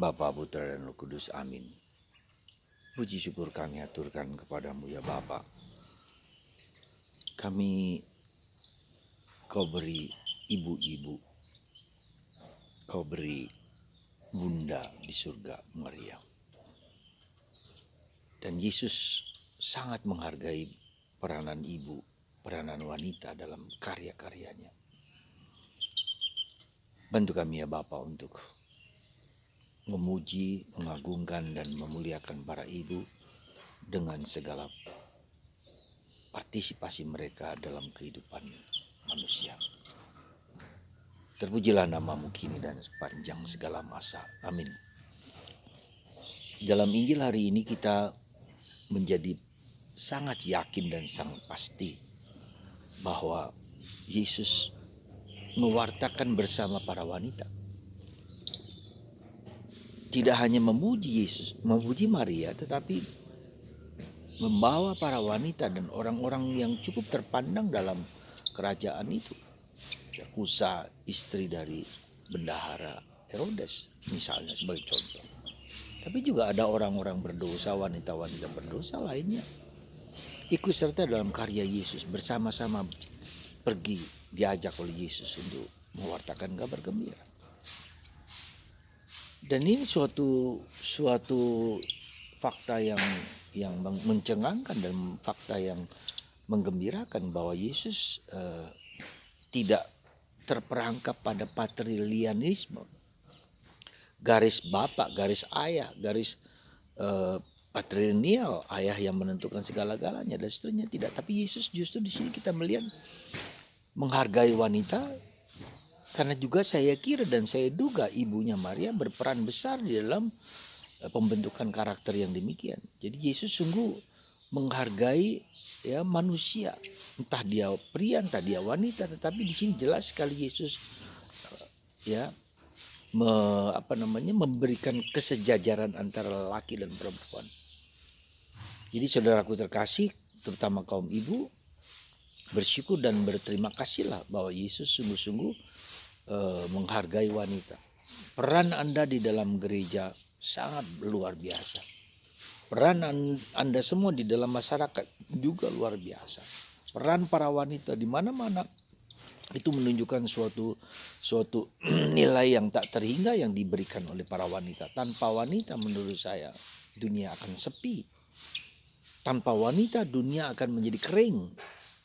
Bapa, Putra, dan Roh Kudus. Amin. Puji syukur kami aturkan kepadamu ya Bapa. Kau beri ibu-ibu, kau beri bunda di surga Maria. Dan Yesus sangat menghargai peranan ibu, peranan wanita dalam karya-karyanya. Bantu kami ya Bapa untuk memuji, mengagungkan, dan memuliakan para ibu dengan segala partisipasi mereka dalam kehidupan manusia. Terpujilah namamu kini dan sepanjang segala masa. Amin. Dalam Injil hari ini kita menjadi sangat yakin dan sangat pasti bahwa Yesus mewartakan bersama para wanita. Tidak hanya memuji Yesus, memuji Maria, tetapi membawa para wanita dan orang-orang yang cukup terpandang dalam kerajaan itu. Kusa, istri dari bendahara Herodes misalnya sebagai contoh. Tapi juga ada orang-orang berdosa, wanita-wanita berdosa lainnya ikut serta dalam karya Yesus, bersama-sama pergi diajak oleh Yesus untuk mewartakan kabar gembira. Dan ini suatu fakta yang mencengangkan dan fakta yang menggembirakan bahwa Yesus tidak terperangkap pada patrilianisme, garis bapak, garis ayah, garis patrilineal, ayah yang menentukan segala-galanya dan seterusnya, tidak. Tapi Yesus justru di sini kita melihat menghargai wanita. Karena juga saya kira dan saya duga ibunya Maria berperan besar di dalam pembentukan karakter yang demikian. Jadi Yesus sungguh menghargai ya manusia, entah dia pria, entah dia wanita, tetapi di sini jelas sekali Yesus memberikan kesejajaran antara laki dan perempuan. Jadi saudaraku terkasih, terutama kaum ibu, bersyukur dan berterima kasihlah bahwa Yesus sungguh-sungguh menghargai wanita. Peran Anda di dalam gereja sangat luar biasa. Peran Anda semua di dalam masyarakat juga luar biasa. Peran para wanita di mana-mana itu menunjukkan suatu nilai yang tak terhingga yang diberikan oleh para wanita. Tanpa wanita menurut saya dunia akan sepi. Tanpa wanita dunia akan menjadi kering.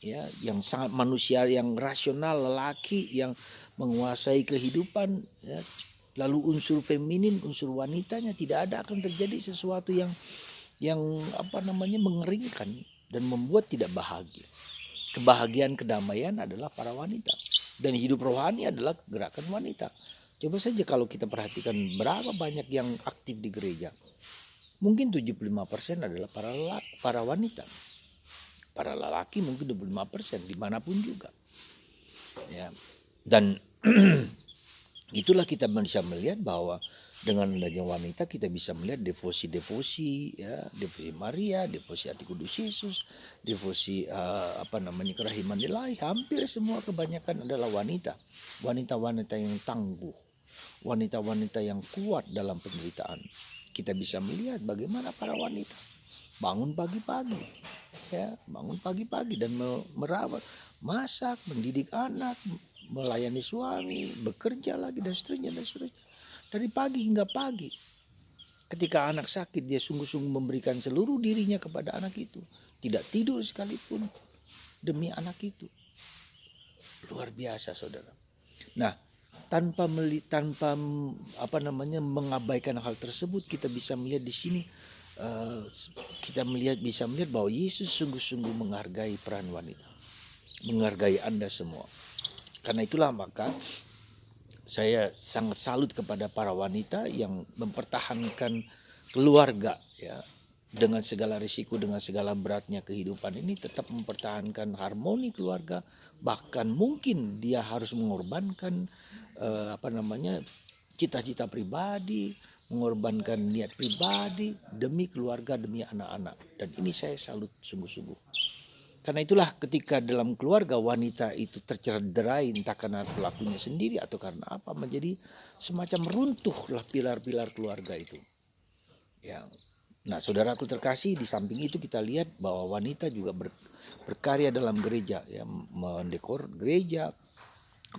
Ya, yang sangat manusia yang rasional, lelaki yang menguasai kehidupan, ya. Lalu unsur feminin, unsur wanitanya tidak ada, akan terjadi sesuatu yang mengeringkan dan membuat tidak bahagia. Kebahagiaan, kedamaian adalah para wanita, dan hidup rohani adalah gerakan wanita. Coba saja kalau kita perhatikan berapa banyak yang aktif di gereja, mungkin 75% adalah para wanita. Para lelaki mungkin 25% dimanapun juga. Ya. Dan itulah kita bisa melihat bahwa dengan adanya wanita kita bisa melihat devosi ya, devosi Maria, devosi Hati Kudus Yesus, devosi kerahiman ilahi. Hampir semua kebanyakan adalah wanita. Wanita-wanita yang tangguh, wanita-wanita yang kuat dalam penderitaan. Kita bisa melihat bagaimana para wanita bangun pagi-pagi, ya, dan merawat, masak, mendidik anak, melayani suami, bekerja lagi dan seterusnya. Dari pagi hingga pagi. Ketika anak sakit, dia sungguh-sungguh memberikan seluruh dirinya kepada anak itu. Tidak tidur sekalipun demi anak itu. Luar biasa, saudara. Nah, tanpa mengabaikan hal tersebut, kita bisa melihat di sini. Bisa melihat bahwa Yesus sungguh-sungguh menghargai peran wanita, menghargai Anda semua. Karena itulah maka saya sangat salut kepada para wanita yang mempertahankan keluarga, ya, dengan segala risiko, dengan segala beratnya kehidupan ini, tetap mempertahankan harmoni keluarga. Bahkan mungkin dia harus mengorbankan cita-cita pribadi, mengorbankan niat pribadi demi keluarga, demi anak-anak. Dan ini saya salut sungguh-sungguh. Karena itulah ketika dalam keluarga wanita itu tercederai entah karena pelakunya sendiri atau karena apa, menjadi semacam runtuhlah pilar-pilar keluarga itu. Ya. Nah, saudaraku terkasih, di samping itu kita lihat bahwa wanita juga berkarya dalam gereja, ya, mendekor gereja,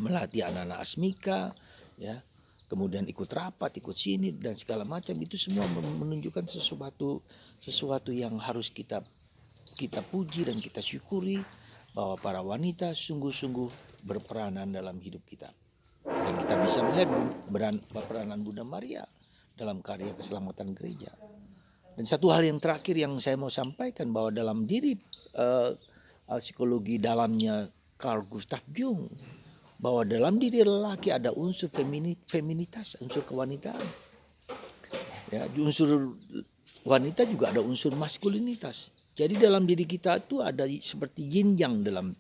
melatih anak-anak asmika, ya, kemudian ikut rapat, ikut sini dan segala macam. Itu semua menunjukkan sesuatu yang harus kita puji dan kita syukuri, bahwa para wanita sungguh-sungguh berperanan dalam hidup kita. Dan kita bisa melihat peranan Bunda Maria dalam karya keselamatan gereja. Dan satu hal yang terakhir yang saya mau sampaikan, bahwa dalam diri psikologi dalamnya Carl Gustav Jung, bahwa dalam diri lelaki ada unsur feminitas, unsur kewanitaan. Ya, unsur wanita juga ada unsur maskulinitas. Jadi dalam diri kita itu ada seperti yin yang dalam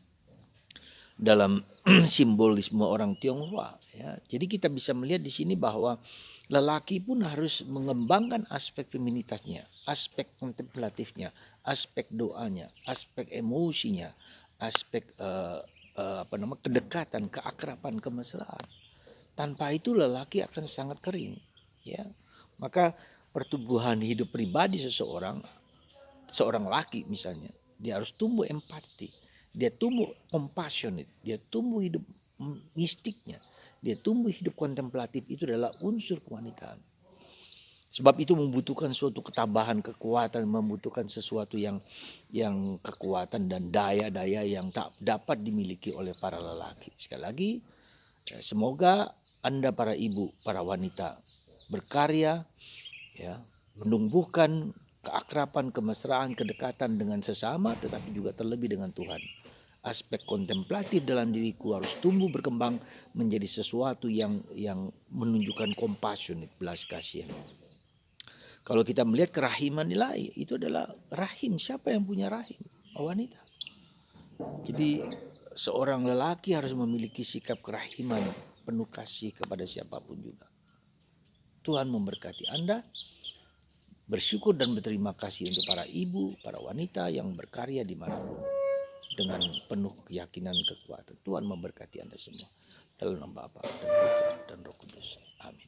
simbolisme orang Tionghoa. Ya. Jadi kita bisa melihat di sini bahwa lelaki pun harus mengembangkan aspek feminitasnya, aspek kontemplatifnya, aspek doanya, aspek emosinya, aspek kedekatan, keakraban, kemesraan. Tanpa itu lelaki akan sangat kering. Ya. Maka pertumbuhan hidup pribadi seorang laki misalnya, dia harus tumbuh empati, dia tumbuh compassionate, dia tumbuh hidup mistiknya, dia tumbuh hidup kontemplatif. Itu adalah unsur kewanitaan. Sebab itu membutuhkan suatu ketabahan, kekuatan, membutuhkan sesuatu yang kekuatan dan daya-daya yang tak dapat dimiliki oleh para lelaki. Sekali lagi, semoga Anda para ibu, para wanita berkarya, ya, menumbuhkan keakraban, kemesraan, kedekatan dengan sesama, tetapi juga terlebih dengan Tuhan. Aspek kontemplatif dalam diriku harus tumbuh berkembang menjadi sesuatu yang menunjukkan compassionate, belas kasihan. Kalau kita melihat kerahiman ilahi, itu adalah rahim. Siapa yang punya rahim? Wanita. Jadi seorang lelaki harus memiliki sikap kerahiman, penuh kasih kepada siapapun juga. Tuhan memberkati Anda. Bersyukur dan berterima kasih untuk para ibu, para wanita yang berkarya dimanapun, dengan penuh keyakinan kekuatan. Tuhan memberkati Anda semua. Dalam nama Bapa dan Putra dan Roh Kudus. Amin.